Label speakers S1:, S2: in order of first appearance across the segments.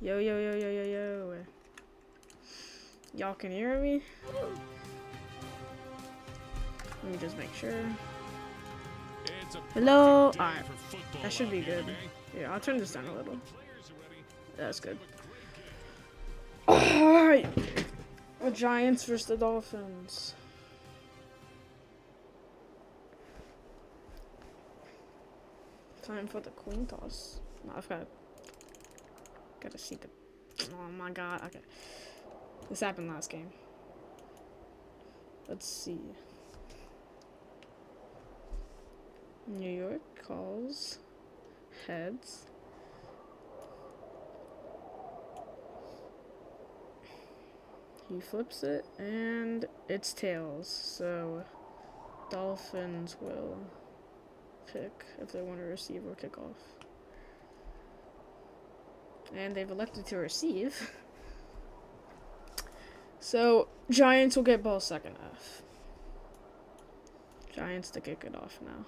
S1: Yo, yo, yo, yo, yo, yo. Y'all can hear me? Let me just make sure. Hello? Alright. That should be good. Yeah, I'll turn this down a little. That's good. Alright. The Giants versus the Dolphins. Time for the coin toss. No, I've gotta see the. Oh my god. Okay. This happened last game. Let's see. New York calls heads. He flips it and it's tails. So Dolphins will pick if they want to receive or kick off. And they've elected to receive. So Giants will get ball second half. Giants to kick it off now.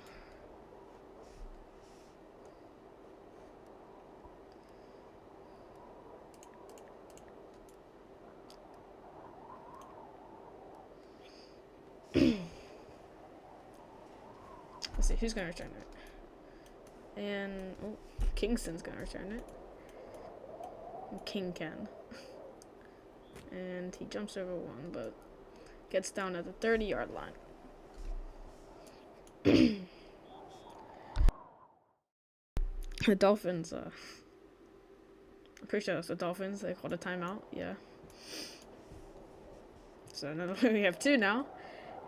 S1: Let's see who's gonna return it. And oh, Kingston's gonna return it. King can. And he jumps over one, but gets down at the 30-yard line. The Dolphins, I'm pretty sure it's the Dolphins. They called a timeout, yeah. So now we have two now.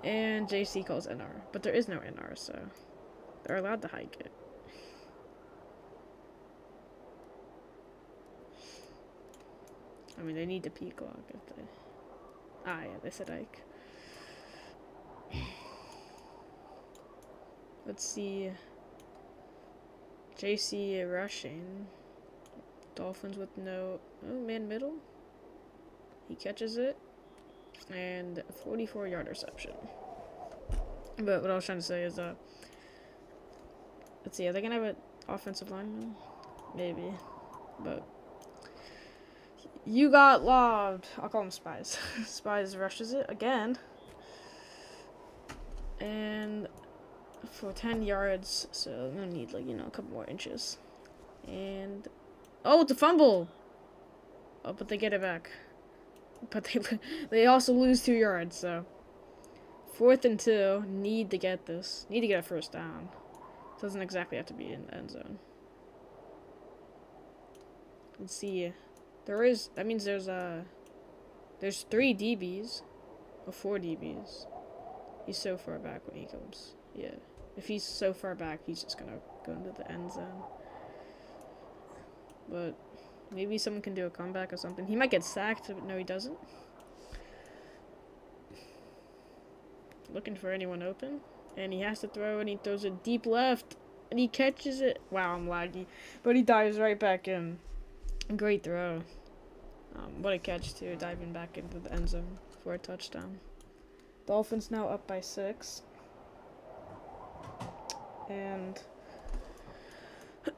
S1: And JC calls NR. But there is no NR, so they're allowed to hike it. I mean, they need the P clock if they... Ah, yeah, they said hike. Let's see. JC rushing. Dolphins with no... Oh, man middle. He catches it. And 44-yard reception. But what I was trying to say is, let's see, are they going to have an offensive lineman? Maybe. But... You got lobbed. I'll call him Spies. Spies rushes it again. And for 10 yards, so I'm gonna need, like, a couple more inches. And oh, it's a fumble. Oh, but they get it back. But they also lose 2 yards, so 4th and 2, need to get this. Need to get a first down. Doesn't exactly have to be in the end zone. Let's see. That means there's 3 DBs, or 4 DBs. He's so far back when he comes. Yeah. If he's so far back, he's just gonna go into the end zone. But maybe someone can do a comeback or something. He might get sacked, but no, he doesn't. Looking for anyone open. And he has to throw, and he throws it deep left. And he catches it. Wow, I'm laggy. But he dives right back in. Great throw. What a catch, too. Diving back into the end zone for a touchdown. Dolphins now up by 6. And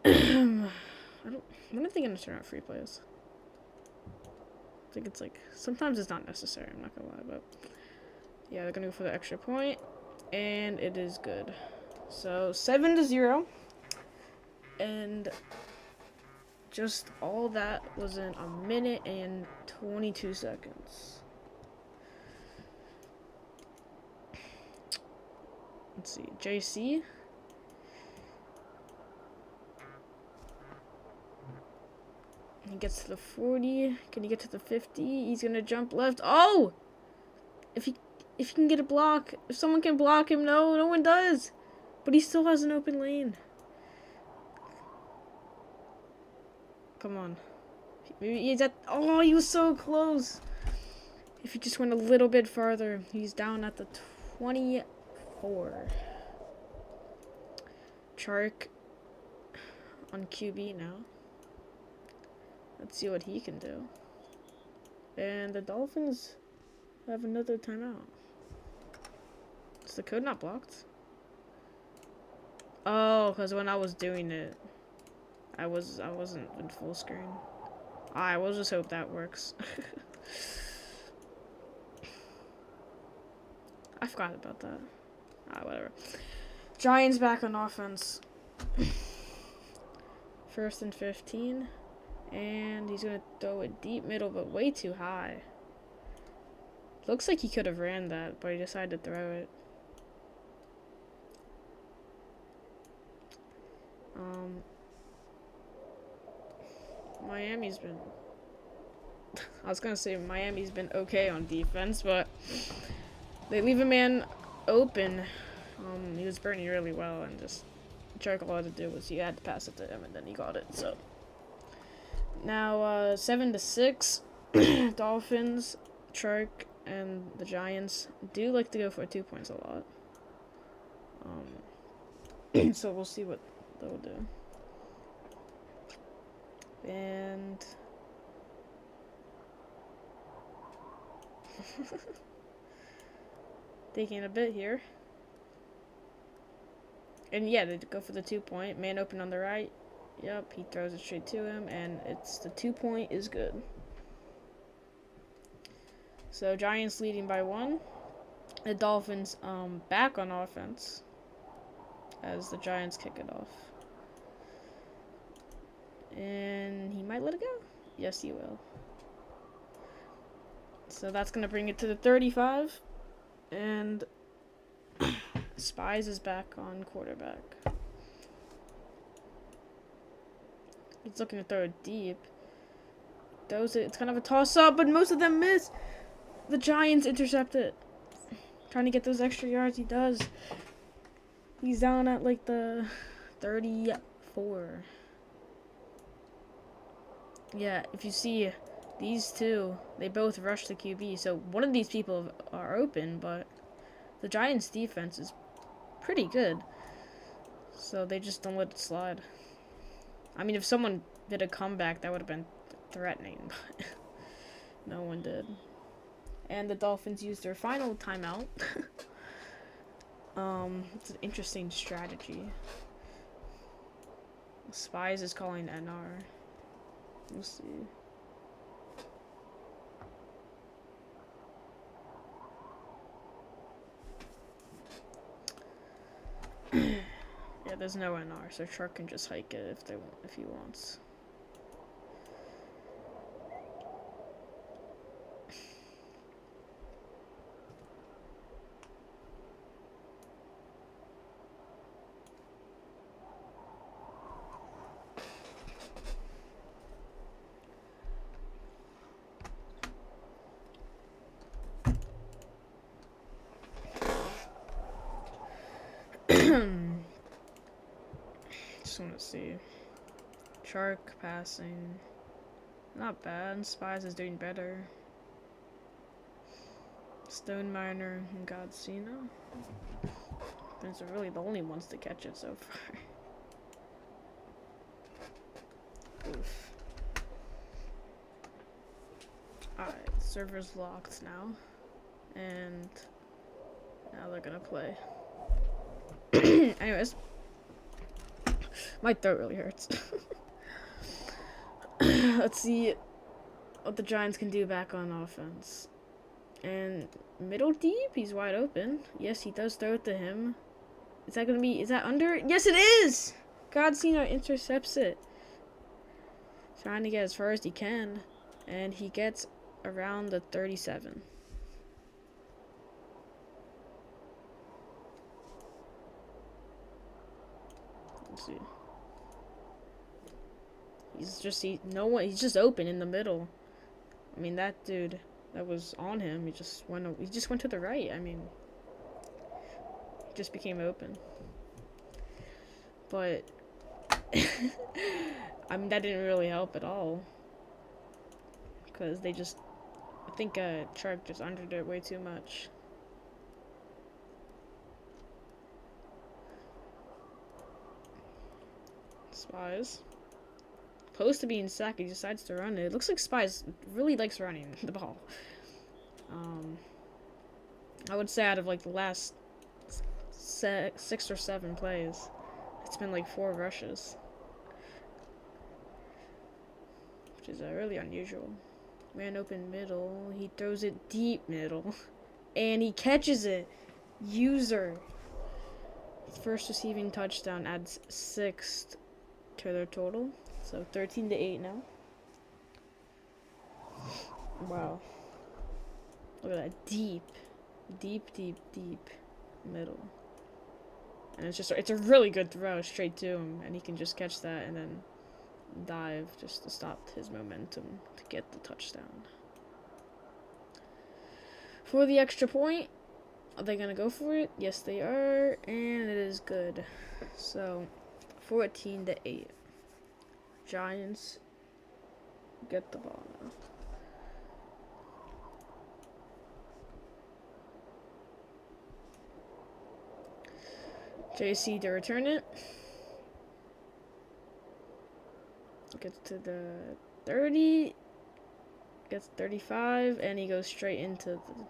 S1: when are they going to turn out free plays? I think it's like, sometimes it's not necessary, I'm not going to lie, but yeah, they're going to go for the extra point, and it is good. So 7-0, and just all that was in 1 minute and 22 seconds. Let's see, JC. He gets to the 40. Can he get to the 50? He's gonna jump left. Oh! If he can get a block, if someone can block him, no one does. But he still has an open lane. Come on. Maybe he's at... Oh, he was so close. If he just went a little bit farther, he's down at the 24. Chark on QB now. Let's see what he can do. And the Dolphins have another timeout. Is the code not blocked? Oh, because when I was doing it, I wasn't in full screen. Alright, we'll just hope that works. I forgot about that. Whatever. Giants back on offense. 1st and 15. And he's going to throw it deep middle, but way too high. Looks like he could have ran that, but he decided to throw it. Miami's been... I was going to say Miami's been okay on defense, but they leave a man open. He was burning really well, and just Chark all had to do was he had to pass it to him, and then he got it. So now 7-6, Dolphins, Chark, and the Giants do like to go for 2 points a lot. So we'll see what they'll do. And taking a bit here. And yeah, they go for the 2 point. Man open on the right. Yep, he throws it straight to him, and it's the 2 point is good. So Giants leading by 1. The Dolphins back on offense as the Giants kick it off. And he might let it go. Yes, he will. So that's going to bring it to the 35. And Spies is back on quarterback. He's looking to throw it deep. Throws it. It's kind of a toss-up, but most of them miss. The Giants intercept it. Trying to get those extra yards. He does. He's down at like the 34. Yeah, if you see these two, they both rush the QB. So one of these people are open, but the Giants' defense is pretty good. So they just don't let it slide. I mean, if someone did a comeback, that would have been threatening, but no one did. And the Dolphins used their final timeout. It's an interesting strategy. Spies is calling NR. We'll see. Yeah, there's no NR, so Shark can just hike it if he wants. Just want to see. Shark passing. Not bad. Spies is doing better. Stone Miner and Godzina. Those are really the only ones to catch it so far. Oof. Alright, server's locked now. And now they're gonna play. Anyways. My throat really hurts. Let's see what the Giants can do back on offense. And middle deep, he's wide open. Yes, he does throw it to him. Is that under? Yes, it is! Godzina intercepts it. Trying to get as far as he can. And he gets around the 37. Let's see. He's just open in the middle. I mean, that dude that was on him, he just went to the right. I mean, he just became open. But I mean, that didn't really help at all. Because I think Shark just undered it way too much. Spies. Close to being sacked, he decides to run it. It looks like Spies really likes running the ball. I would say out of like the last 6 or 7 plays, it's been like 4 rushes. Which which is really unusual. Man open middle. He throws it deep middle. And he catches it. User. First receiving touchdown adds 6 to their total. So 13-8 now. Wow. Look at that. Deep middle. And it's a really good throw straight to him. And he can just catch that and then dive just to stop his momentum to get the touchdown. For the extra point, are they gonna go for it? Yes, they are, and it is good. So, 14-8. Giants get the ball now. JC to return it. Gets to the 30. Gets 35, and he goes straight into the,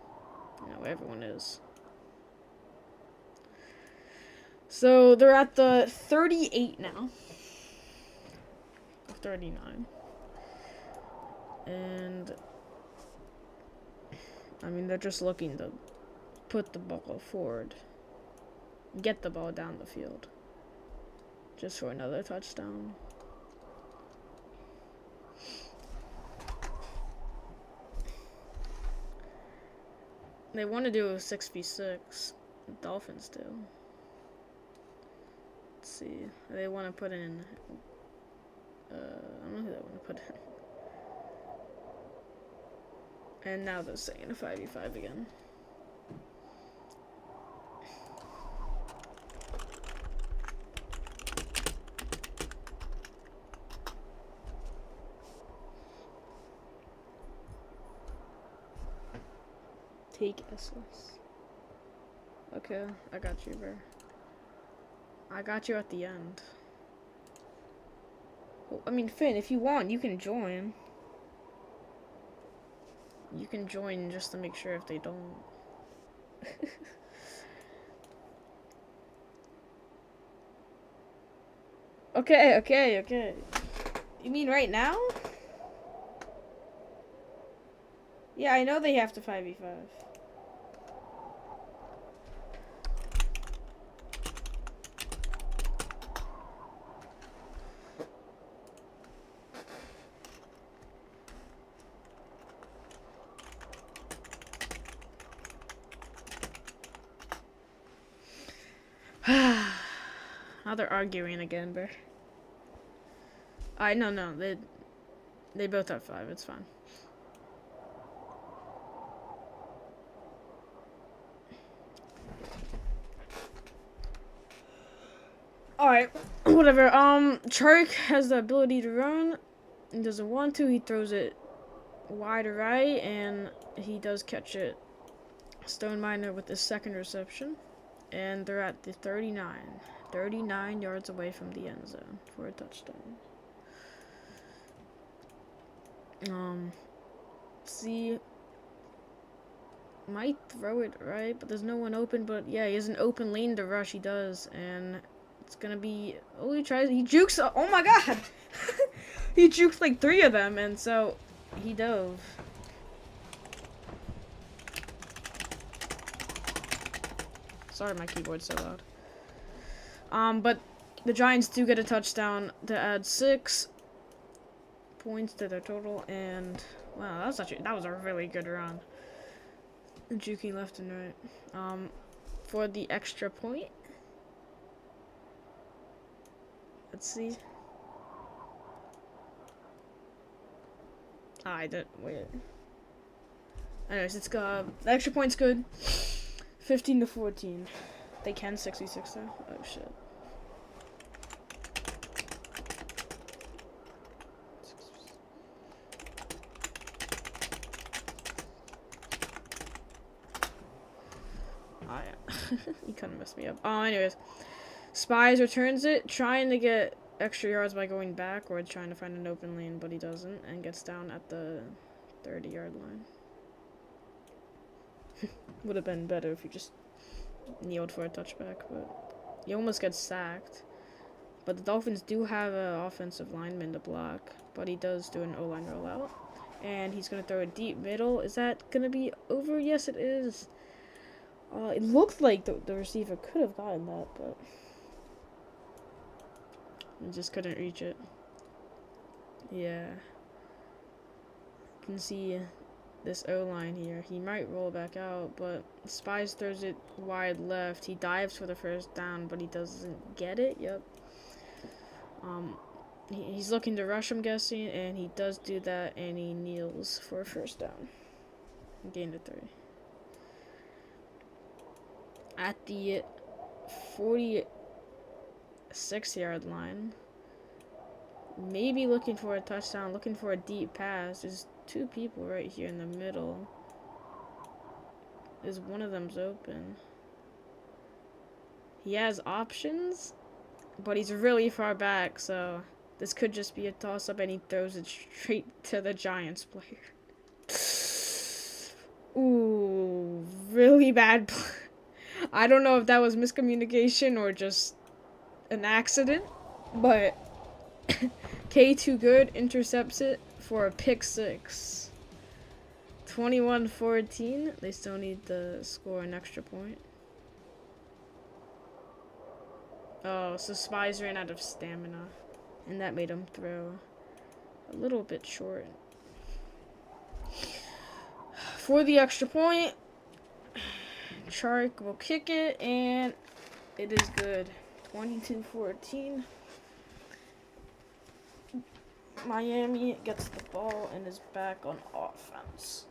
S1: where everyone is. So they're at the 38 now. 39. And I mean, they're just looking to put the ball forward. Get the ball down the field. Just for another touchdown. They want to do a 6v6. The Dolphins do. Let's see. They want to put in... I don't know who they want to put in. And now they're saying a 5v5 again. Take SS. Okay, I got you, bro. I got you at the end. Well, I mean, Finn, if you want, you can join. You can join just to make sure if they don't. Okay. You mean right now? Yeah, I know they have to 5v5. Now they're arguing again, bro. No, they both have 5. It's fine. Alright, whatever. Chark has the ability to run. He doesn't want to. He throws it wide right, and he does catch it. Stone Miner with the second reception. And they're at the 39. 39 yards away from the end zone for a touchdown. See, might throw it right, but there's no one open. But yeah, he has an open lane to rush. He does, and it's gonna be. Oh, he jukes. Oh my god, he jukes like 3 of them, and so he dove. Sorry, my keyboard's so loud. But the Giants do get a touchdown to add 6 points to their total, and wow, that was a really good run. Juking left and right. For the extra point, let's see. I didn't wait. Anyways, it's the extra point's good. 15-14. They can 66 though. Oh shit. He kind of messed me up. Anyways. Spies returns it, trying to get extra yards by going back or trying to find an open lane, but he doesn't, and gets down at the 30-yard line. Would have been better if he just kneeled for a touchback, but he almost gets sacked. But the Dolphins do have an offensive lineman to block, but he does do an O-line rollout. And he's going to throw a deep middle. Is that going to be over? Yes, it is. It looked like the receiver could have gotten that, but he just couldn't reach it. Yeah. You can see this O-line here. He might roll back out, but Spies throws it wide left. He dives for the first down, but he doesn't get it. Yep. He's looking to rush, I'm guessing, and he does do that, and he kneels for a first down. Gain to 3. At the 46-yard line, maybe looking for a touchdown, looking for a deep pass. There's 2 people right here in the middle. Is one of them's open. He has options, but he's really far back, so this could just be a toss-up, and he throws it straight to the Giants player. Ooh, really bad play. I don't know if that was miscommunication or just an accident, but K Too Good intercepts it for a pick 6. 21-14. They still need to score an extra point. Oh, so Spies ran out of stamina, and that made him throw a little bit short. For the extra point, Chark will kick it, and it is good. 22-14. Miami gets the ball and is back on offense.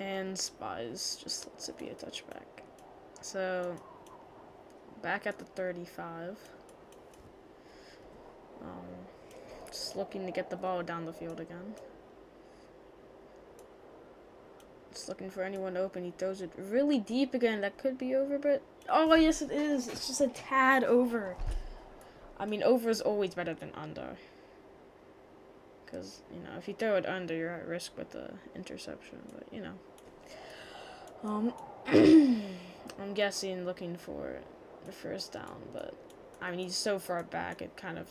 S1: And Spies just lets it be a touchback. So, back at the 35. Just looking to get the ball down the field again. Just looking for anyone open. He throws it really deep again. That could be over, but... Oh, yes, it is. It's just a tad over. I mean, over is always better than under. Because, you know, if you throw it under, you're at risk with the interception. But, you know. I'm guessing looking for the first down, but I mean he's so far back it kind of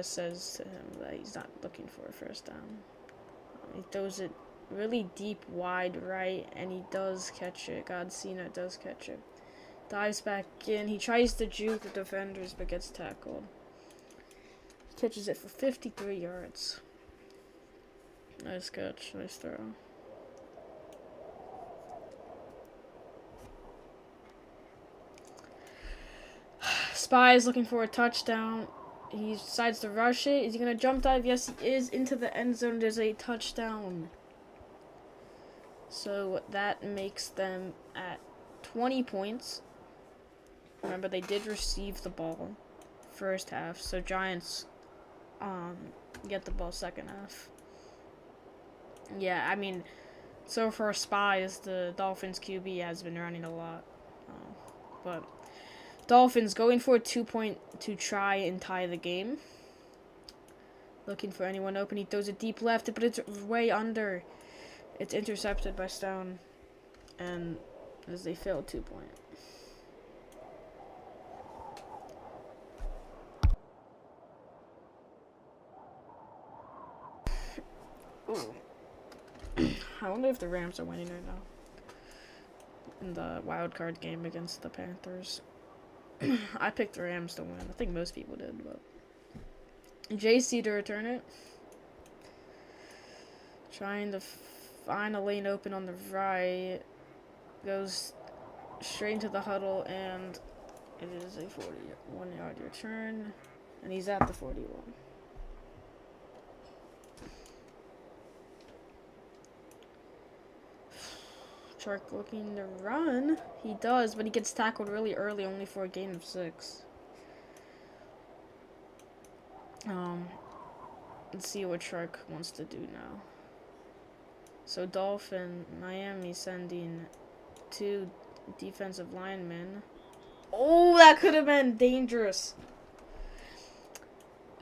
S1: says to him that he's not looking for a first down. He throws it really deep wide right, and he does catch it. Godsina does catch it. Dives back in. He tries to juke the defenders but gets tackled. He catches it for 53 yards. Nice catch. Nice throw. Spies looking for a touchdown. He decides to rush it. Is he going to jump dive? Yes, he is. Into the end zone. There's a touchdown. So that makes them at 20 points. Remember, they did receive the ball first half. So Giants get the ball second half. Yeah, I mean, so for Spies, the Dolphins QB has been running a lot. But Dolphins going for a 2-point to try and tie the game. Looking for anyone open. He throws it deep left, but it's way under. It's intercepted by Stone. And as they fail 2-point. Ooh. I wonder if the Rams are winning right now. In the wild card game against the Panthers. I picked the Rams to win. I think most people did, but JC to return it. Trying to find a lane open on the right. Goes straight into the huddle, and it is a 41-yard return. And he's at the 41. Shark looking to run. He does, but he gets tackled really early, only for a gain of 6. Let's see what Shark wants to do now. So Miami sending 2 defensive linemen. Oh, that could have been dangerous.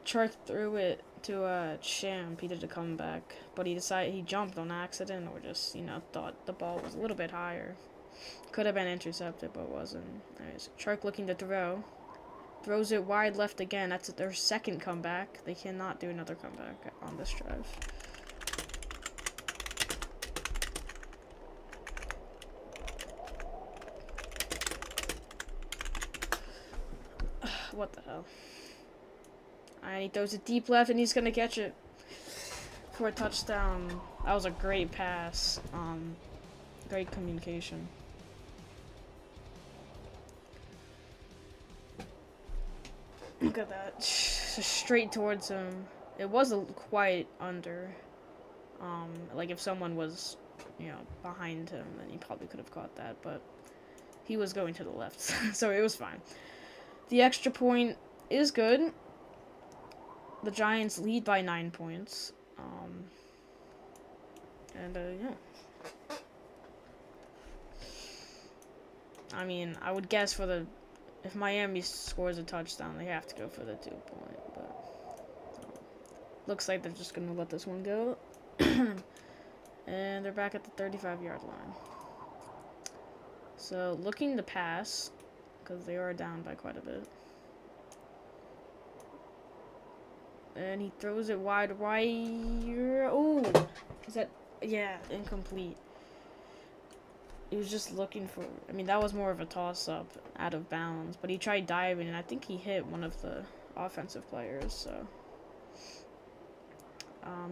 S1: Shark threw it to Champ. He did a comeback, but he jumped on accident, or just, thought the ball was a little bit higher. Could have been intercepted, but wasn't. Anyways, Shark looking to throw. Throws it wide left again. That's their second comeback. They cannot do another comeback on this drive. What the hell? And he throws it deep left, and he's going to catch it for a touchdown. That was a great pass. Great communication. Look at that. Just straight towards him. It was quite under. Like if someone was, behind him, then he probably could have caught that. But he was going to the left, so it was fine. The extra point is good. The Giants lead by 9 points. Yeah. I mean, I would guess if Miami scores a touchdown, they have to go for the 2 point, but looks like they're just gonna let this one go. And they're back at the 35-yard line. So looking to pass, because they are down by quite a bit. And he throws it wide right. Oh, is that? Yeah, incomplete. He was just looking for. I mean, that was more of a toss-up, out of bounds. But he tried diving, and I think he hit one of the offensive players. So,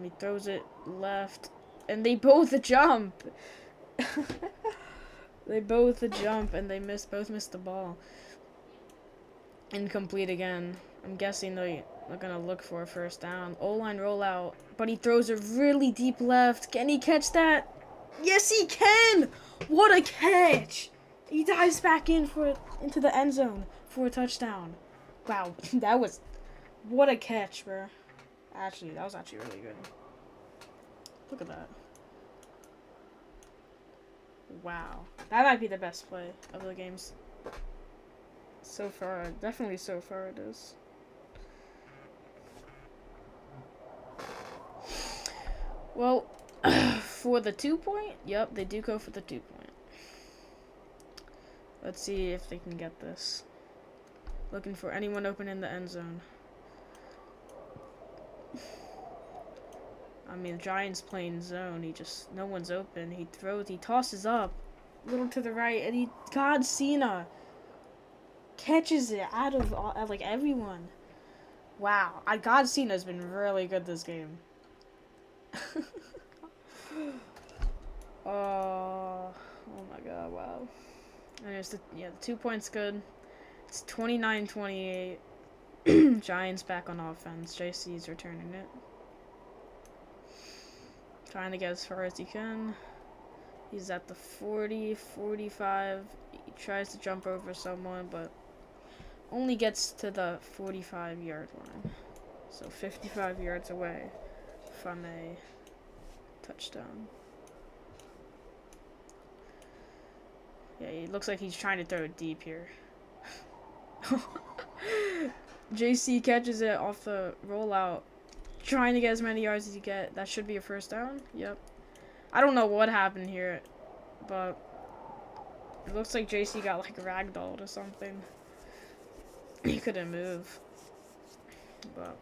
S1: he throws it left, and they both jump. They both jump, and they both missed the ball. Incomplete again. I'm guessing they're gonna look for a first down. O-line rollout, but he throws it really deep left. Can he catch that? Yes, he can! What a catch! He dives back into the end zone for a touchdown. Wow, what a catch, bro. That was actually really good. Look at that. Wow, that might be the best play of the games so far. Definitely so far it is. Well, for the 2 point, yep, they do go for the 2 point. Let's see if they can get this. Looking for anyone open in the end zone. I mean, the Giants playing zone. No one's open. He tosses up, a little to the right, and God Cena catches it out of like everyone. Wow, God Cena's been really good this game. Oh my god, wow. Anyways, the 2 points good. It's 29-28. Giants back on offense. JC's returning it. Trying to get as far as he can. He's at the 40, 45. He tries to jump over someone, but only gets to the 45-yard line. So 55 yards away from a touchdown. Yeah, it looks like he's trying to throw it deep here. JC catches it off the rollout, trying to get as many yards as he get. That should be a first down. Yep. I don't know what happened here, but it looks like JC got like ragdolled or something. He couldn't move. But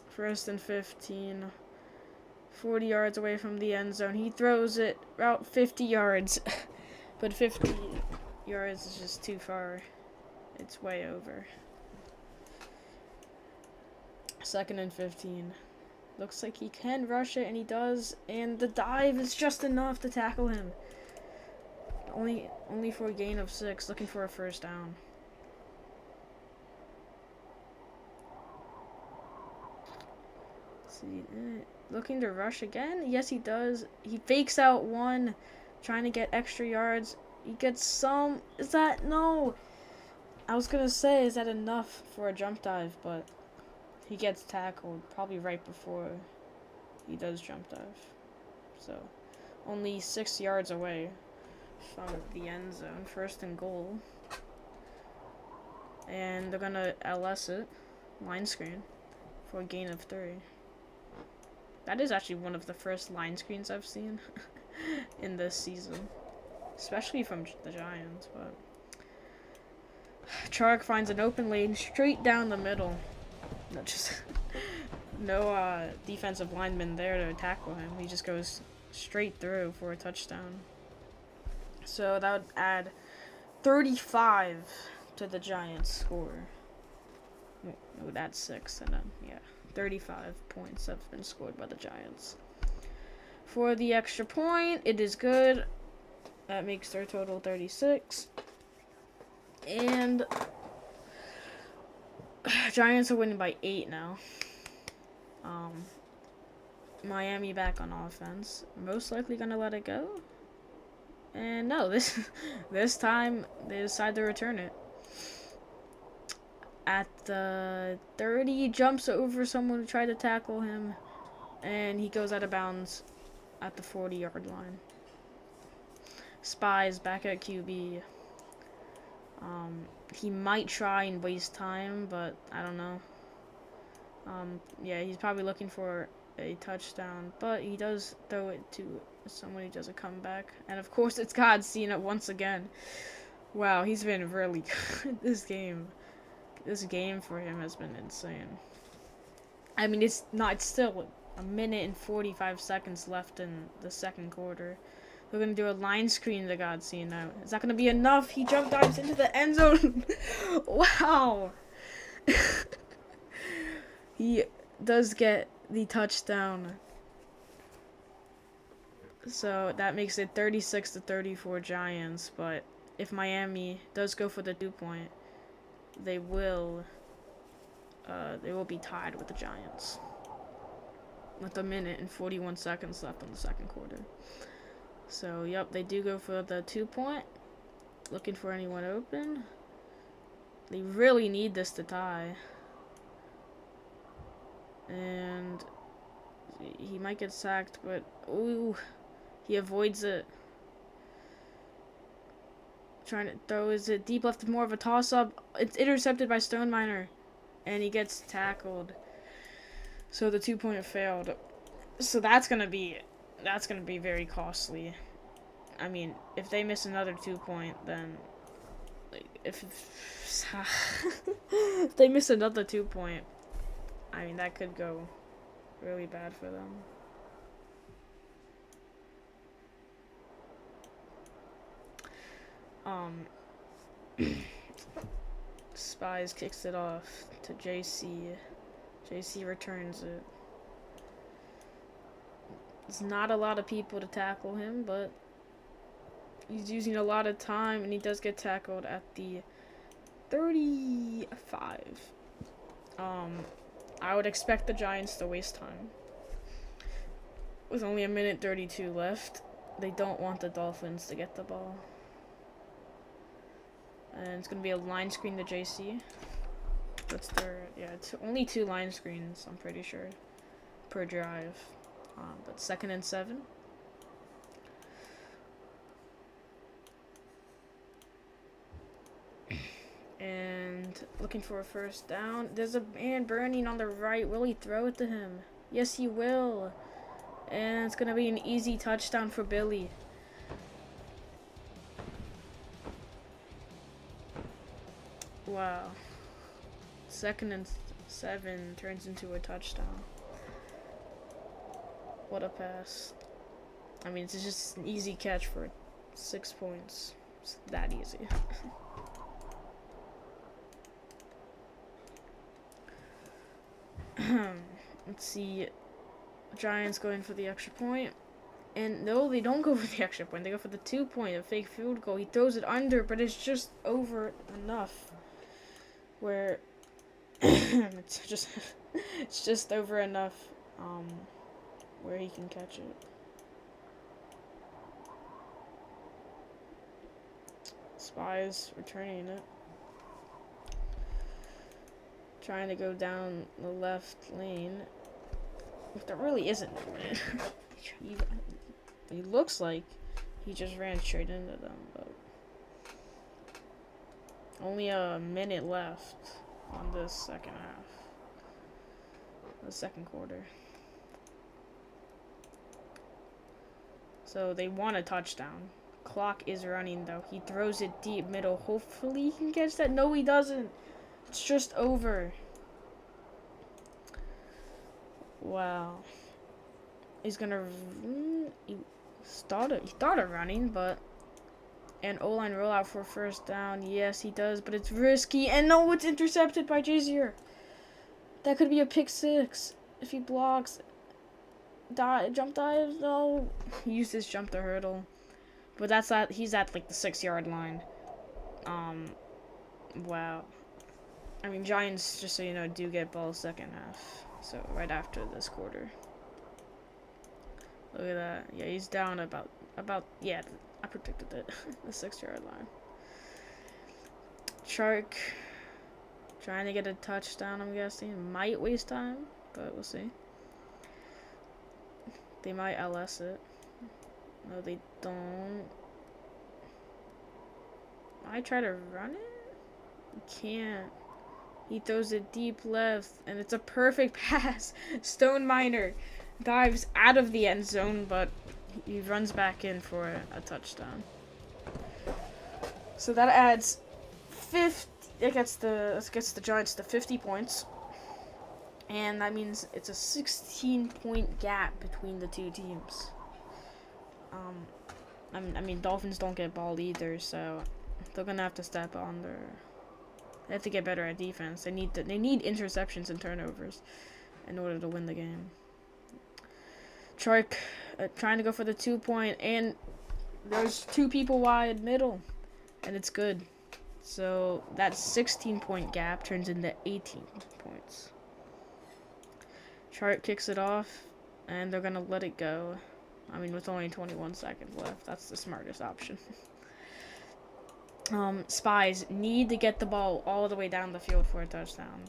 S1: first and 15, 40 yards away from the end zone. He throws it about 50 yards. But 50 yards is just too far. It's way over. Second and 15. Looks like he can rush it, and he does. And the dive is just enough to tackle him. Only for a gain of 6. Looking for a first down. Let's see. Looking to rush again? Yes, he does. He fakes out one. Trying to get extra yards. He gets some. Is that? No. I was going to say, is that enough for a jump dive? But he gets tackled probably right before he does jump dive. So, only 6 yards away from the end zone. First and goal. And they're going to LS it. Line screen. For a gain of 3. That is actually one of the first line screens I've seen in this season, especially from the Giants. But Chark finds an open lane straight down the middle. No defensive lineman there to tackle him. He just goes straight through for a touchdown. So that would add 35 to the Giants' score. No, that's 6, and then, yeah, 35 points have been scored by the Giants. For the extra point, it is good. That makes their total 36. And Giants are winning by 8 now. Miami back on offense. Most likely gonna let it go. And no, this time they decide to return it. At the 30, he jumps over someone who tried to tackle him, and he goes out of bounds at the 40-yard line. Spies back at QB. He might try and waste time, but I don't know. Yeah, he's probably looking for a touchdown, but he does throw it to someone who does a comeback. And of course, it's God seeing it once again. Wow, he's been really good this game. This game for him has been insane. I mean, it's still a minute and 45 seconds left in the second quarter. We're going to do a line screen to Godseen now. Is that going to be enough? He jump dives into the end zone. Wow. He does get the touchdown. So that makes it 36-34 Giants. But if Miami does go for the 2-point, they will be tied with the Giants. With a minute and 41 seconds left in the second quarter. So, yep, they do go for the 2-point. Looking for anyone open. They really need this to tie. And he might get sacked, but ooh, he avoids it. Trying to throw, is it deep left? More of a toss-up. It's intercepted by Stoneminer, and he gets tackled. So the 2-point failed. So that's gonna be very costly. I mean, if they miss another 2-point, then if they miss another 2-point, I mean, that could go really bad for them. Spies kicks it off to JC. JC returns it. There's not a lot of people to tackle him, but he's using a lot of time, and he does get tackled at the 35. I would expect the Giants to waste time. With only a minute 32 left, they don't want the Dolphins to get the ball. And it's going to be a line screen to JC. That's it's only 2 line screens, I'm pretty sure, per drive. But 2nd and 7. And looking for a first down. There's a man burning on the right. Will he throw it to him? Yes, he will. And it's going to be an easy touchdown for Billy. Wow. 2nd and 7 turns into a touchdown. What a pass. I mean, it's just an easy catch for 6 points. It's that easy. Let's see. Giants going for the extra point. And no, they don't go for the extra point. They go for the 2-point, a fake field goal. He throws it under, but it's just over enough. Where it's just over enough where he can catch it. Spies returning it. Trying to go down the left lane. But there really isn't no lane. He looks like he just ran straight into them, but only a minute left on this second half. The second quarter. So they want a touchdown. Clock is running, though. He throws it deep middle. Hopefully he can catch that. No, he doesn't. It's just over. Wow. He's gonna... He started running, but... And O-line rollout for first down. Yes, he does, but it's risky. And no, it's intercepted by Jazier. That could be a pick six if he blocks. Jump dives. No, he used his jump to hurdle, but that's at he's at like the 6-yard line. Wow. I mean, Giants, just so you know, do get ball second half. So right after this quarter. Look at that. Yeah, he's down about yeah. I predicted it. The 6-yard line. Shark trying to get a touchdown, I'm guessing. Might waste time, but we'll see. They might LS it. No, they don't. I try to run it? You can't. He throws it deep left, and it's a perfect pass. Stone Miner dives out of the end zone, but he runs back in for a touchdown. So that adds 50. It gets the Giants to 50 points, and that means it's a 16-point gap between the two teams. I mean, Dolphins don't get ball either, so they're gonna have to step on their. They have to get better at defense. They need interceptions and turnovers in order to win the game. Shark trying to go for the 2-point, and there's 2 people wide middle, and it's good. So that 16-point gap turns into 18 points. Shark kicks it off, and they're gonna let it go. I mean, with only 21 seconds left, that's the smartest option. Spies need to get the ball all the way down the field for a touchdown.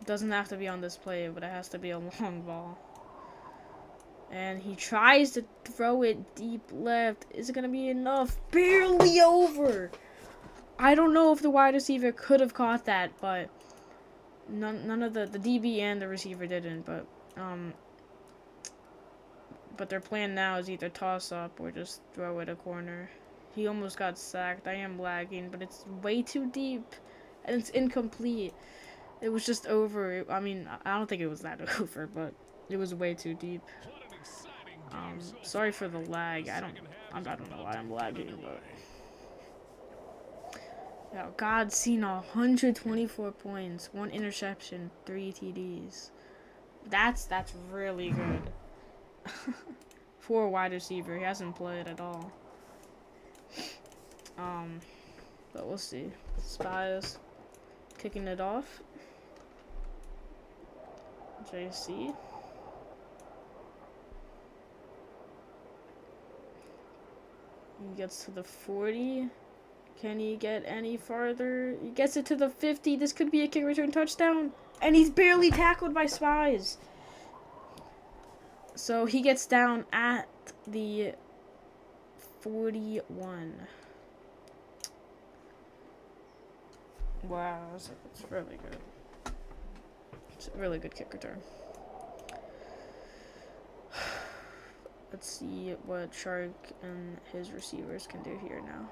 S1: Doesn't have to be on this play, but it has to be a long ball. And he tries to throw it deep left. Is it going to be enough? Barely over. I don't know if the wide receiver could have caught that, but none of the DB and the receiver didn't. But their plan now is either toss up or just throw it a corner. He almost got sacked. I am lagging, but it's way too deep, and it's incomplete. It was just over. I mean, I don't think it was that over, but it was way too deep. Sorry for the lag. I don't know why I'm lagging, but yeah, God's seen 124 points, 1 interception, 3 TDs. That's really good. For a wide receiver, he hasn't played at all. But we'll see. Spies kicking it off. JC. He gets to the 40. Can he get any farther? He gets it to the 50. This could be a kick return touchdown. And he's barely tackled by Spies. So he gets down at the 41. Wow, it's really good. It's a really good kick return. Let's see what Shark and his receivers can do here now.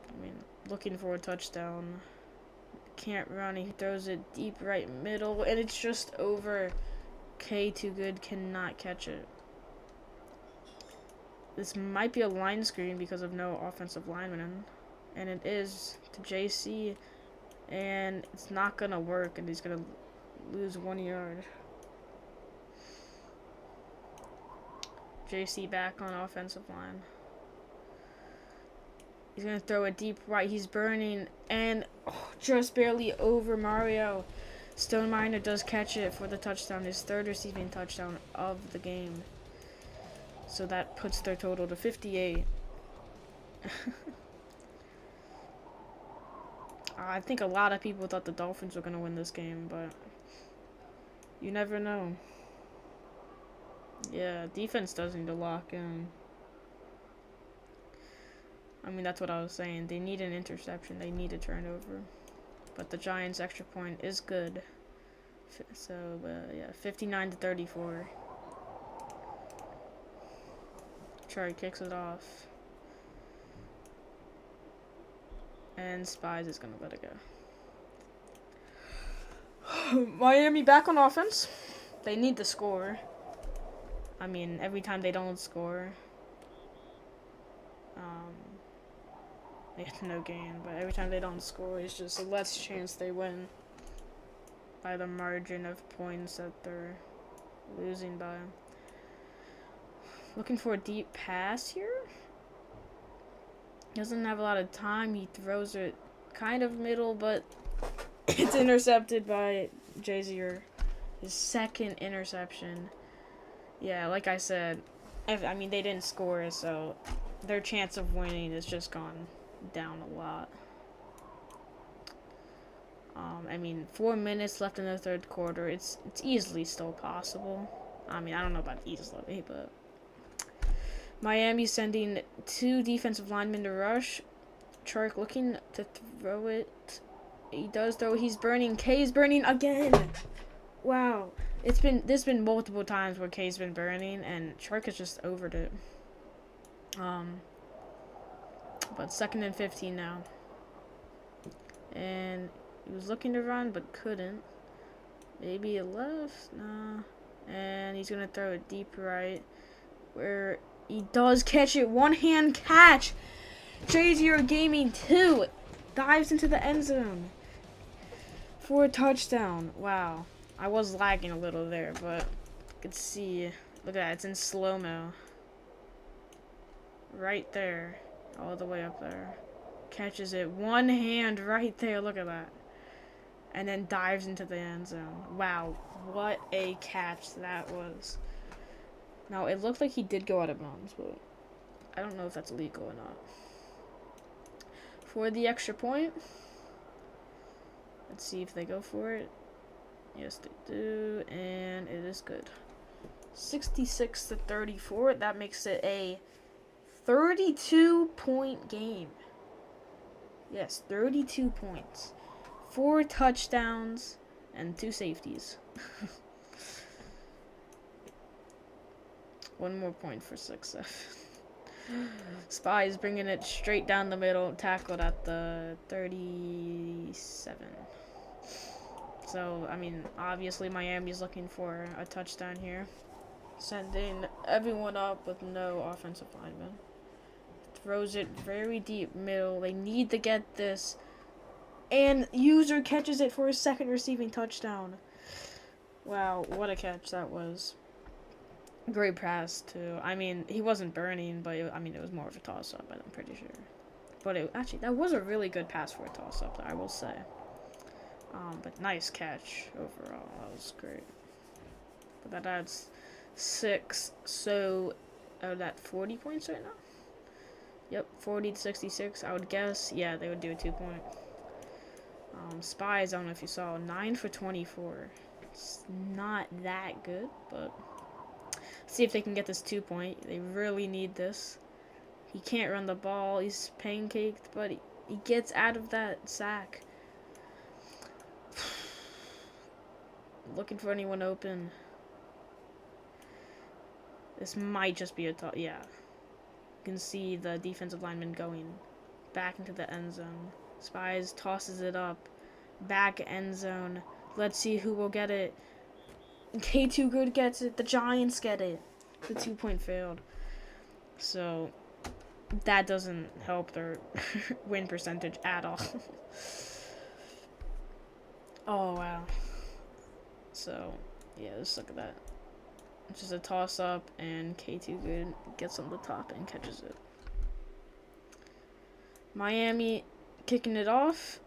S1: I mean, looking for a touchdown. Can't run. He throws it deep right middle, and it's just over. K too good, cannot catch it. This might be a line screen because of no offensive lineman, and it is to JC, and it's not gonna work, and he's gonna lose 1 yard. JC back on offensive line. He's gonna throw it deep right. He's burning, and just barely over Mario. Stone Miner does catch it for the touchdown, his 3rd receiving touchdown of the game. So that puts their total to 58. I think a lot of people thought the Dolphins were going to win this game, but you never know. Yeah, defense does need to lock in. I mean, that's what I was saying. They need an interception. They need a turnover. But the Giants' extra point is good. So, yeah, 59-34. Charlie kicks it off. And Spies is going to let it go. Miami back on offense. They need to score. I mean, every time they don't score, they get no gain. But every time they don't score, it's just a less chance they win by the margin of points that they're losing by. Looking for a deep pass here. Doesn't have a lot of time. He throws it kind of middle, but it's intercepted by Jazier. His second interception. Yeah, like I said, I mean, they didn't score, so their chance of winning has just gone down a lot. I mean, 4 minutes left in the third quarter. It's easily still possible. I mean, I don't know about easily, but Miami's sending 2 defensive linemen to rush. Chark looking to throw it. He does throw. He's burning. K's burning again. Wow. There's been multiple times where K's been burning and Chark has just overed it. But 2nd and 15 now. And he was looking to run but couldn't. Maybe a left. Nah. And he's gonna throw it deep right. Where he does catch it. One hand catch. Jazier Gaming 2 dives into the end zone for a touchdown. Wow. I was lagging a little there, but you can see. Look at that. It's in slow-mo. Right there. All the way up there. Catches it. One hand right there. Look at that. And then dives into the end zone. Wow. What a catch that was. Now, it looked like he did go out of bounds, but I don't know if that's legal or not. For the extra point, let's see if they go for it. Yes, they do, and it is good. 66-34. That makes it a 32-point game. Yes, 32 points. 4 touchdowns and 2 safeties. 1 more point for success. Spies bringing it straight down the middle, tackled at the 37. So, I mean, obviously Miami's looking for a touchdown here. Sending everyone up with no offensive lineman. Throws it very deep middle. They need to get this. And User catches it for his 2nd receiving touchdown. Wow, what a catch that was. Great pass, too. I mean, he wasn't burning, but it was more of a toss-up, I'm pretty sure. But actually, that was a really good pass for a toss-up, I will say. But nice catch overall. That was great. But that adds 6. So, that 40 points right now? Yep, 40-66. I would guess. Yeah, they would do a 2-point. Spies, I don't know if you saw, 9 for 24. It's not that good, but see if they can get this 2-point. They really need this. He can't run the ball. He's pancaked, but he gets out of that sack. Looking for anyone open. This might just be a toss. Yeah. You can see the defensive lineman going back into the end zone. Spies tosses it up. Back end zone. Let's see who will get it. K2 Good gets it. The Giants get it. The 2-point failed. So, that doesn't help their win percentage at all. Oh, wow. So, yeah, just look at that. It's just a toss-up, and K2 Good gets on the top and catches it. Miami kicking it off.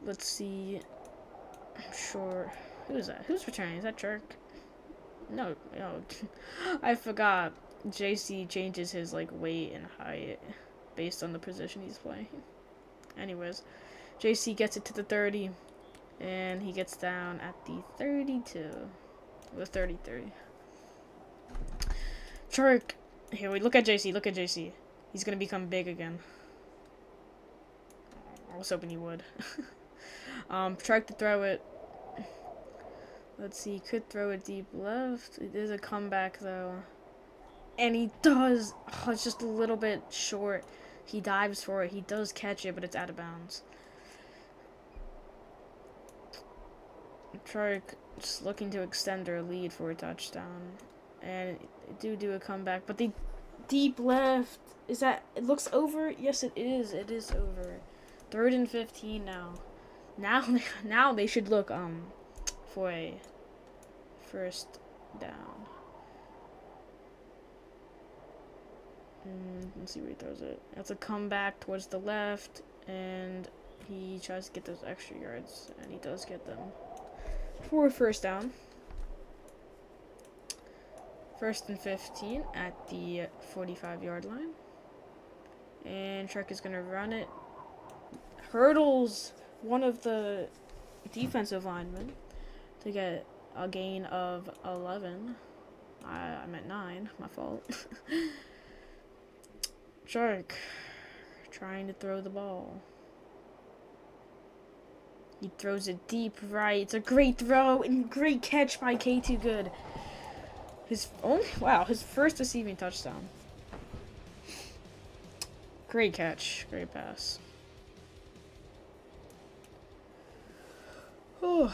S1: Let's see. I'm sure. Who is that? Who's returning? Is that Jerk? No. I forgot. JC changes his weight and height based on the position he's playing. Anyways, JC gets it to the 30, and he gets down at the 32, or 33. Jerk. Here, we look at JC. Look at JC. He's gonna become big again. I was hoping he would. Tried to throw it. Let's see, he could throw it deep left. It is a comeback, though. And he does. Oh, it's just a little bit short. He dives for it. He does catch it, but it's out of bounds. Shark just looking to extend their lead for a touchdown. And do a comeback. But the deep left. Is that... It looks over? Yes, it is. It is over. 3rd and 15 now. Now they should look for a first down. Let's see where he throws it. That's a comeback towards the left, and he tries to get those extra yards, and he does get them for a first down. 1st and 15 at the 45-yard line. And Shark is going to run it. Hurdles one of the defensive linemen to get a gain of 11. I meant 9. My fault. Shark trying to throw the ball. He throws it deep right. It's a great throw and great catch by K2 Good. His first receiving touchdown. Great catch. Great pass. Oh.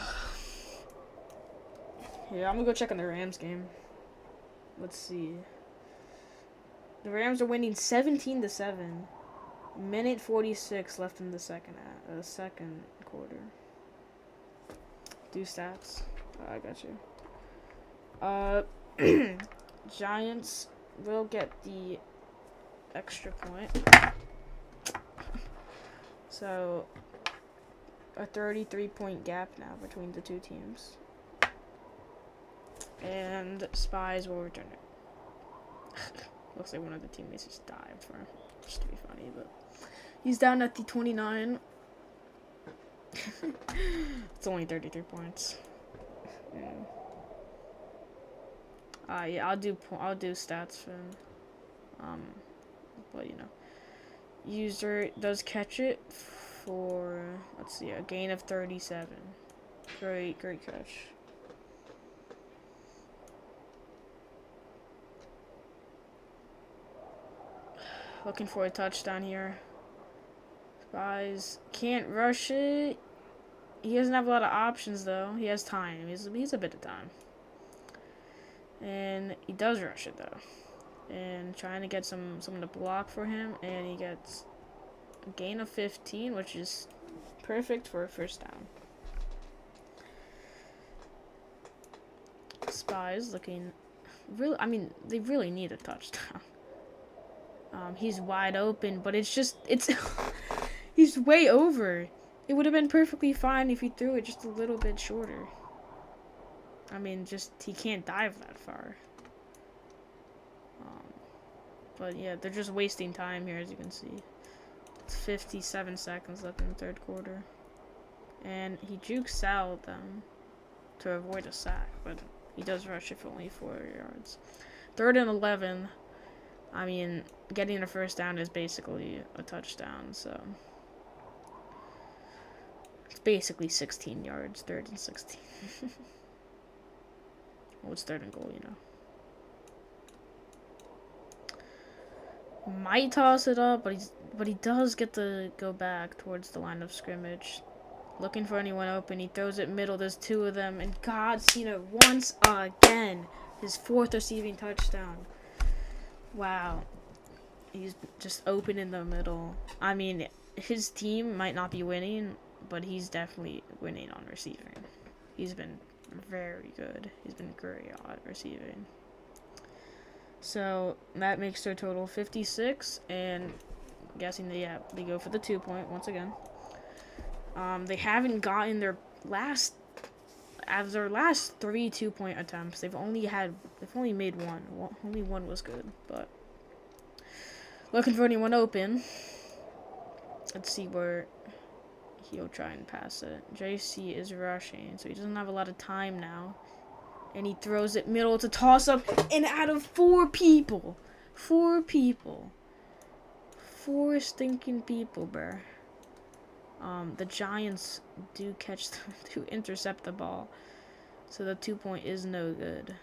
S1: Yeah, I'm gonna go check on the Rams game. Let's see. The Rams are winning 17-7. Minute 46 left in the second quarter. Do stats. I got you. Giants will get the extra point. So, a 33-point gap now between the two teams. And Spies will return it. Looks like one of the teammates just dived for him. Just to be funny, but he's down at the 29. It's only 33 points. Yeah, I'll do stats for him. But user does catch it for, let's see, a gain of 37. Great catch. Looking for a touchdown here. Spies can't rush it. He doesn't have a lot of options, though. He has time. He's a bit of time. And he does rush it, though. And trying to get someone to block for him. And he gets a gain of 15, which is perfect for a first down. Spies looking really... I mean, they really need a touchdown. He's wide open, but it's he's way over. It would have been perfectly fine if he threw it just a little bit shorter. I mean, he can't dive that far. But yeah, they're just wasting time here, as you can see. It's 57 seconds left in the third quarter. And he jukes out them to avoid a sack, but he does rush it for only 4 yards. 3rd and 11. I mean, getting a first down is basically a touchdown, so it's basically 16 yards, 3rd and 16. Well, it's 3rd and goal, Might toss it up, but he does get to go back towards the line of scrimmage. Looking for anyone open. He throws it middle. There's 2 of them, and God's seen it once again. His 4th receiving touchdown. Wow. He's just open in the middle. I mean, his team might not be winning, but he's definitely winning on receiving. He's been very good. He's been great at receiving. So, that makes their total 56, and I'm guessing they go for the 2-point once again. They haven't gotten their last 3 2-point attempts. They've only made one. Only one was good, but looking for anyone open. Let's see where he'll try and pass it. JC is rushing, so he doesn't have a lot of time now. And he throws it middle to toss up, and out of 4 people. 4 stinking people, bruh. The Giants do intercept the ball. So the 2-point is no good.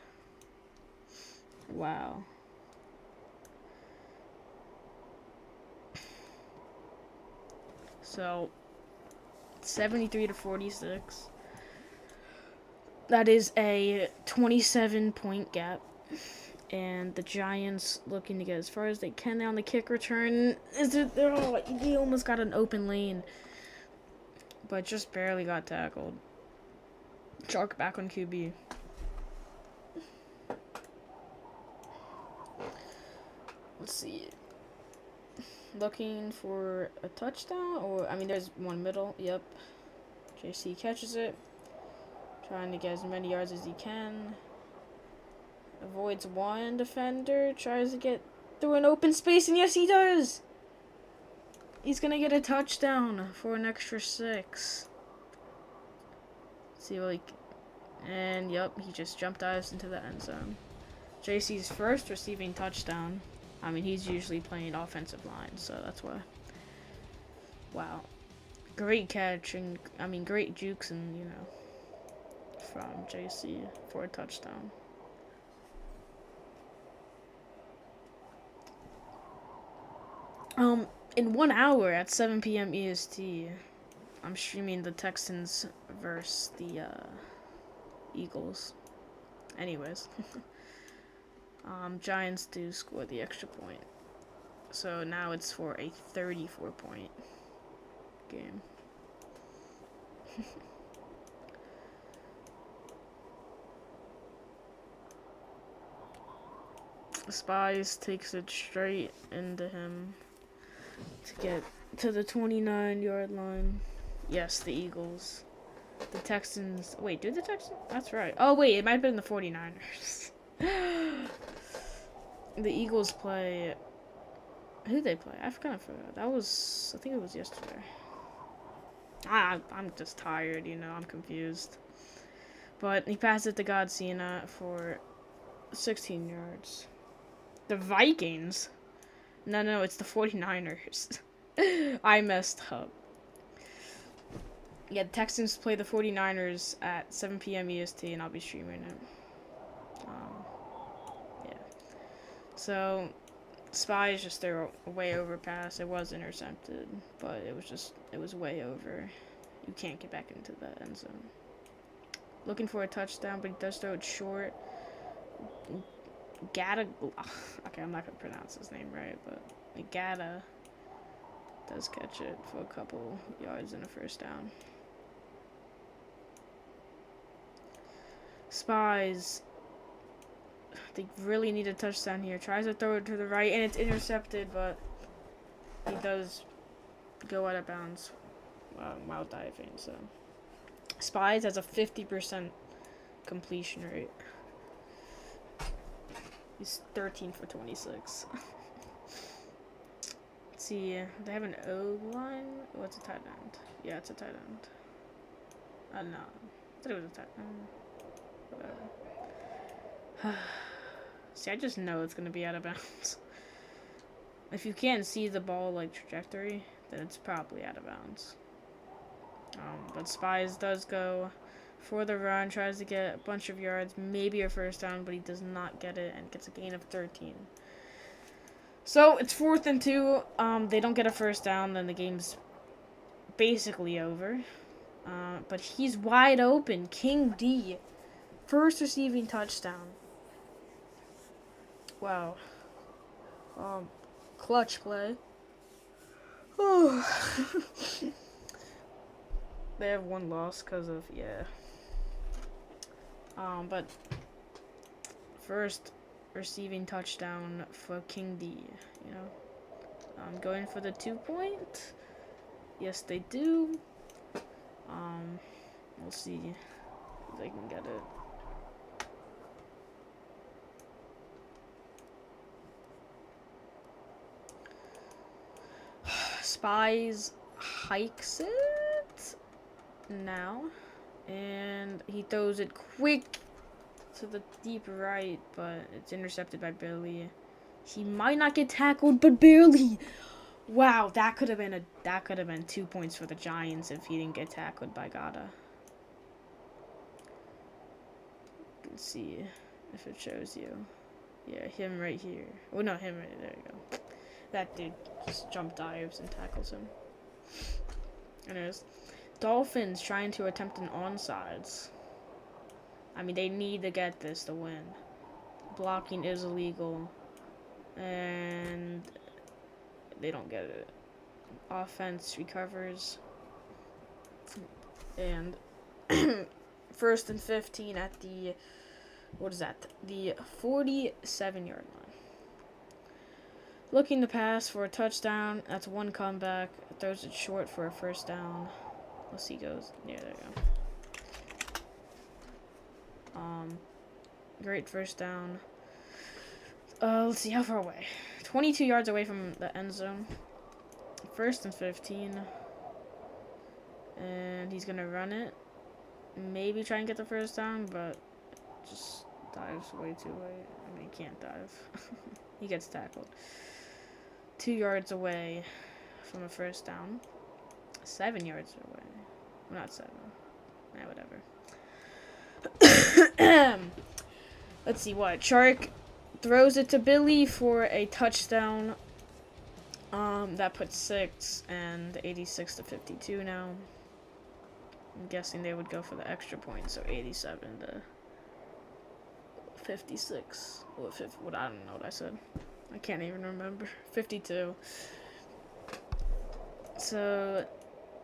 S1: Wow. So 73 to 46. That is a 27-point gap. And the Giants looking to get as far as they can on the kick return. He almost got an open lane, but just barely got tackled. Shark back on QB. Let's see. Looking for a touchdown, or I mean, there's one middle. Yep. JC catches it. Trying to get as many yards as he can. Avoids one defender. Tries to get through an open space, and yes, he does. He's gonna get a touchdown for an extra 6. See, and yep, he just jump dives into the end zone. JC's first receiving touchdown. I mean, he's usually playing offensive line, so that's why. Wow. Great catch, and I mean, great jukes, and from JC for a touchdown. In 1 hour at 7 p.m. EST, I'm streaming the Texans versus the Eagles. Anyways. Giants do score the extra point. So now it's for a 34-point game. Spies takes it straight into him to get to the 29-yard line. Yes, the Eagles. The Texans. Wait, do the Texans? That's right. Oh, wait, it might have been the 49ers. The Eagles play. Who did they play? I kind of forgot. I think it was yesterday. I'm just tired, I'm confused. But he passed it to Godsina for 16 yards. The Vikings? No, it's the 49ers. I messed up. Yeah, the Texans play the 49ers at 7 p.m. EST, and I'll be streaming it. Yeah. So, Spies just threw a way over pass. It was intercepted, but it was way over. You can't get back into the end zone. Looking for a touchdown, but he does throw it short. Gata. Okay, I'm not going to pronounce his name right, but Gata does catch it for a couple yards and a first down. Spies. They really need a touchdown here. Tries to throw it to the right, and it's intercepted, but he does go out of bounds while diving. So, Spies has a 50% completion rate. He's 13 for 26. Let's see. They have an O-line? Oh, it's a tight end. Yeah, it's a tight end. No. I thought it was a tight end. Whatever. See, I just know it's going to be out of bounds. If you can't see the ball, trajectory, then it's probably out of bounds. But Spies does go for the run, tries to get a bunch of yards, maybe a first down, but he does not get it and gets a gain of 13. So, it's 4th and 2. They don't get a first down, then the game's basically over. But he's wide open. King D. First receiving touchdown. Wow. Clutch play. They have one loss because of, but first receiving touchdown for King D, going for the 2-point. Yes, they do. We'll see if they can get it. Spies hikes it now, and he throws it quick to the deep right, but it's intercepted by Billy. He might not get tackled, but barely. Wow, that could have been 2 points for the Giants if he didn't get tackled by Gata. Let's see if it shows you. Yeah, him right here. Oh, no, him right there. You go. That dude just jump dives and tackles him. Anyways, Dolphins trying to attempt an onside. I mean, they need to get this to win. Blocking is illegal. And they don't get it. Offense recovers. And 1st and 15 at the, what is that? The 47-yard line. Looking to pass for a touchdown. That's one comeback. Throws it short for a first down. Let's see, goes. Yeah, there you go. Great first down. Let's see, how far away? 22 yards away from the end zone. 1st and 15. And he's going to run it. Maybe try and get the first down, but just dives way too late. I mean, he can't dive. He gets tackled. 2 yards away from a first down. 7 yards away. Well, not 7. Whatever. Let's see what. Shark throws it to Billy for a touchdown. That puts 6 and 86 to 52 now. I'm guessing they would go for the extra point, so 87 to 56. What I don't know what I said. I can't even remember. 52. So,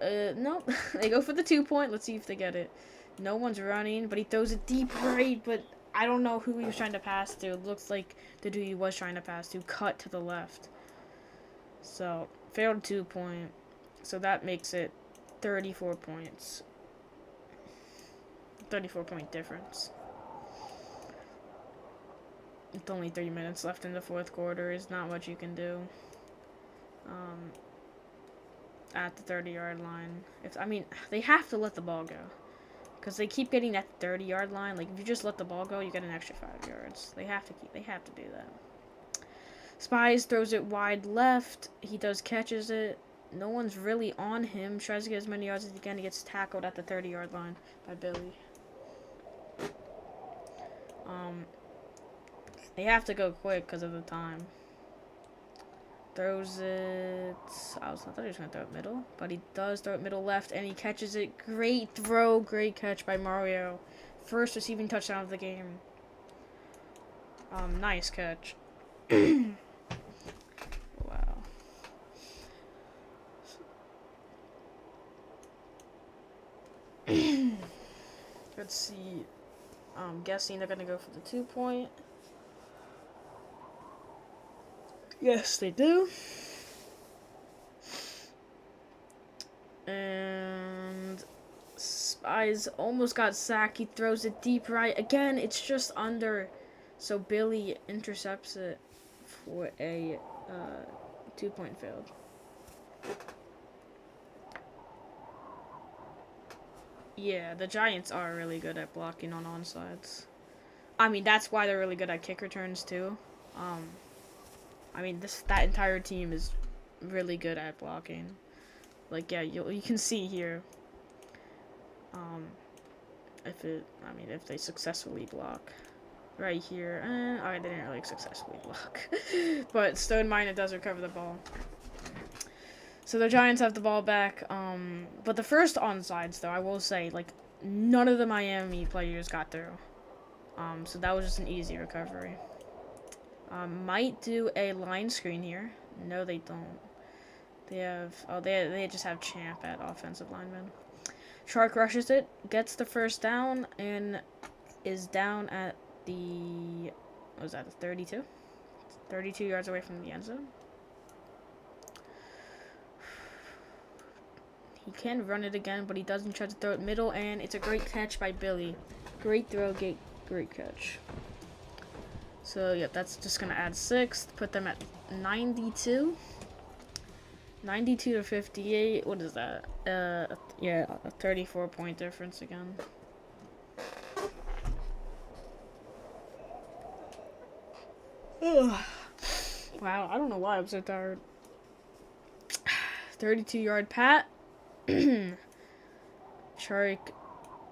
S1: nope. They go for the 2-point. Let's see if they get it. No one's running, but he throws it deep right, but I don't know who he was trying to pass to. It looks like the dude he was trying to pass to cut to the left. So, failed 2-point. So that makes it 34 points. 34-point difference. It's only 3 minutes left in the 4th quarter. There's not much you can do. At the 30-yard line. They have to let the ball go. Because they keep getting at the 30-yard line. Like, if you just let the ball go, you get an extra 5 yards. They have to do that. Spies throws it wide left. He catches it. No one's really on him. Tries to get as many yards as he can. He gets tackled at the 30-yard line by Billy. They have to go quick because of the time. Throws it. I thought he was going to throw it middle, but he does throw it middle left, and he catches it. Great throw, great catch by Mario. First receiving touchdown of the game. Nice catch. Wow. Let's see. I'm guessing they're going to go for the 2-point. Yes, they do. And Spies almost got sacked. He throws it deep right. Again, it's just under. So Billy intercepts it for a 2-point failed. Yeah, the Giants are really good at blocking on onsides. I mean, that's why they're really good at kick returns too. That entire team is really good at blocking. Like, yeah, you can see here. If they successfully block, right here. Alright, they didn't really successfully block, but Stone Miner does recover the ball. So the Giants have the ball back. But the first onsides, though, I will say, like, none of the Miami players got through. So that was just an easy recovery. Might do a line screen here. No, they don't. They just have Champ at offensive lineman. Shark rushes it, gets the first down, and is down at the, what was that, the 32? 32 yards away from the end zone. He can run it again, but he doesn't. Try to throw it middle, and it's a great catch by Billy. Great throw, great catch. So, yep, that's just going to add 6, put them at 92. 92 to 58. What is that? Yeah, a 34-point difference again. Ugh. Wow, I don't know why I'm so tired. 32-yard pat. Shark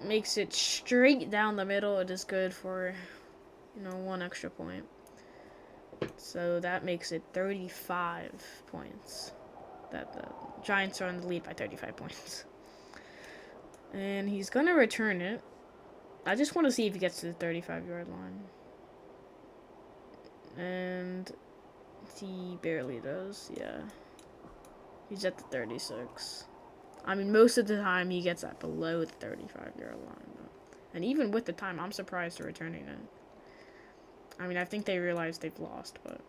S1: makes it straight down the middle. It is good for, 1 extra point. So that makes it 35 points. That the Giants are in the lead by 35 points. And he's going to return it. I just want to see if he gets to the 35-yard line. And he barely does, yeah. He's at the 36. I mean, most of the time he gets that below the 35-yard line. And even with the time, I'm surprised they're returning it. I mean, I think they realize they've lost, but...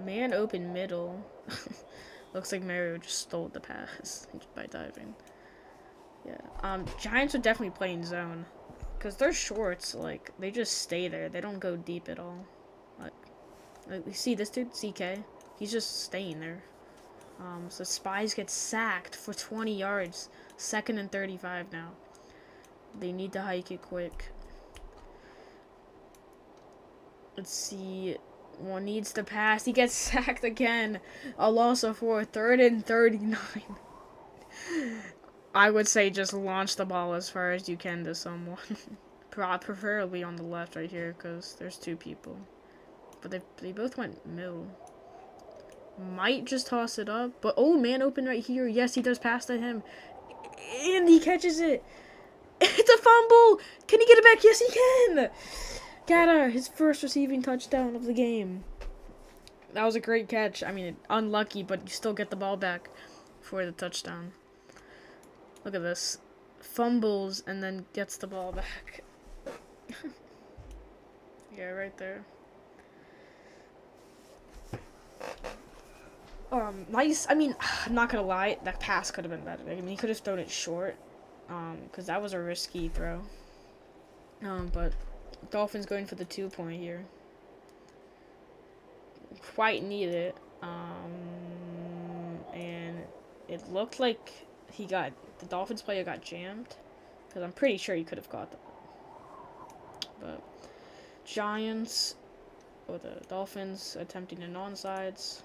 S1: man open middle. Looks like Mario just stole the pass by diving. Yeah. Giants are definitely playing zone. Because they're shorts, like, they just stay there. They don't go deep at all. Like we see this dude, CK. He's just staying there. So Spies get sacked for 20 yards. 2nd and 35 now. They need to hike it quick. Let's see. One needs to pass. He gets sacked again. A loss of 4. 3rd and 39. I would say just launch the ball as far as you can to someone. Preferably on the left right here because there's 2 people. But they both went middle. Might just toss it up. But, oh, man open right here. Yes, he does pass to him. And he catches it. It's a fumble. Can he get it back? Yes, he can. Gata, his first receiving touchdown of the game. That was a great catch. I mean, unlucky, but you still get the ball back for the touchdown. Look at this. Fumbles and then gets the ball back. Yeah, right there. Nice. I mean, I'm not gonna lie. That pass could have been better. I mean, he could have thrown it short. Because that was a risky throw. But Dolphins going for the 2-point here. Quite need it. And it looked like the Dolphins player got jammed. Because I'm pretty sure he could have got that. But Giants, or the Dolphins, attempting an onside.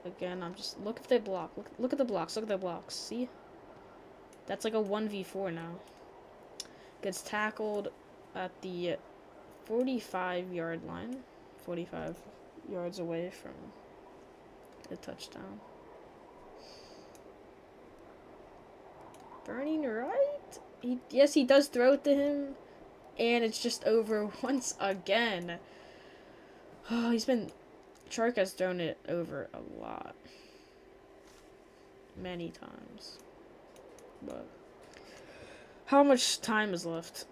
S1: Again, look if they block. Look at the blocks. Look at the blocks. See? That's like a 1v4 now. Gets tackled at the 45-yard line. 45 yards away from the touchdown. Burning right? Yes, he does throw it to him. And it's just over once again. Oh, Chark has thrown it over a lot. Many times. But how much time is left?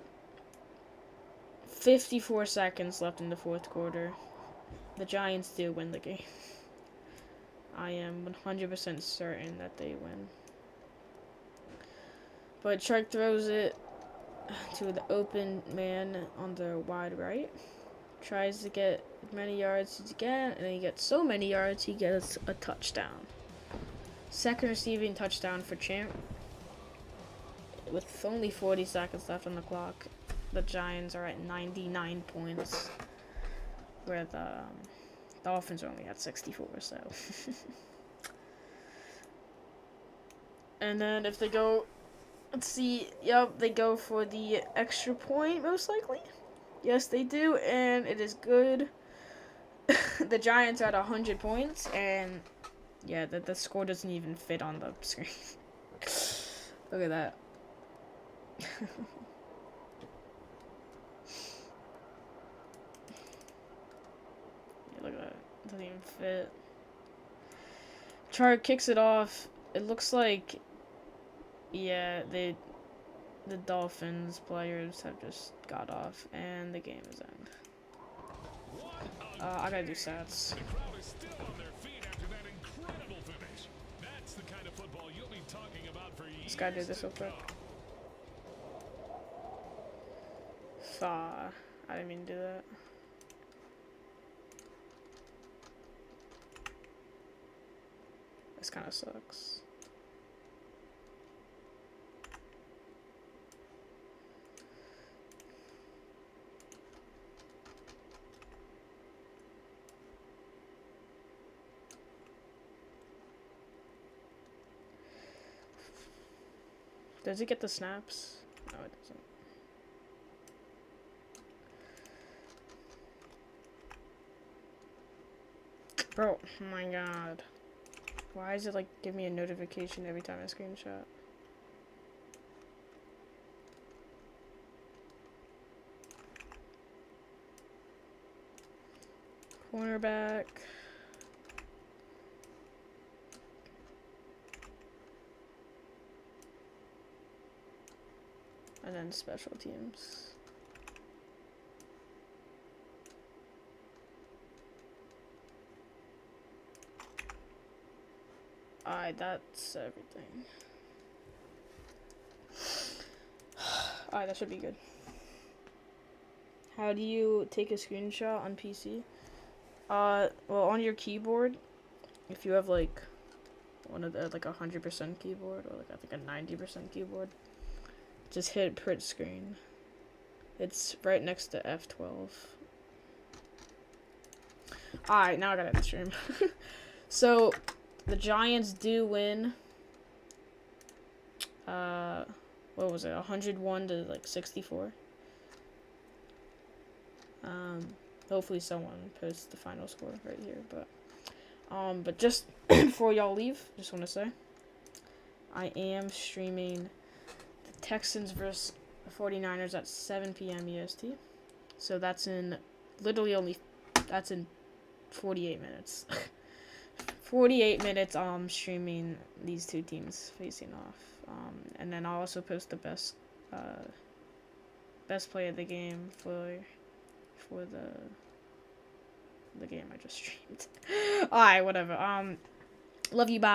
S1: 54 seconds left in the 4th quarter. The Giants do win the game. I am 100% certain that they win. But Chark throws it to the open man on the wide right. Tries to get as many yards as he can, and he gets so many yards he gets a touchdown. 2nd receiving touchdown for Champ. With only 40 seconds left on the clock, the Giants are at 99 points, where the Dolphins are only at 64, so. And then if they go, let's see, yep, they go for the extra point, most likely. Yes, they do, and it is good. The Giants are at 100 points, and yeah, the score doesn't even fit on the screen. Look at that. Yeah, look at that. It doesn't even fit. Chark kicks it off. It looks like, yeah, the Dolphins players have just got off, and the game is end. I gotta do stats.
S2: The crowd is still on their feet after that incredible finish. That's the kind of football you'll be talking about for years.
S1: Let's gotta do this real quick. I didn't mean to do that. This kind of sucks. Does it get the snaps? No, it doesn't. Bro, oh my god. Why is it like give me a notification every time I screenshot? Cornerback. And then special teams. Alright, that's everything. Alright, that should be good. How do you take a screenshot on PC? Well, on your keyboard, if you have like one of the like 100% keyboard or like I think a 90% keyboard, just hit print screen. It's right next to F12. Alright, now I gotta end the stream. So, the Giants do win. What was it? 101 to like 64. Hopefully someone posts the final score right here, but just before y'all leave, just want to say I am streaming the Texans versus the 49ers at 7 p.m. EST. So that's in literally that's in 48 minutes. 48 minutes streaming these two teams facing off. And then I'll also post the best play of the game for the game I just streamed. Alright, whatever. Love you, bye.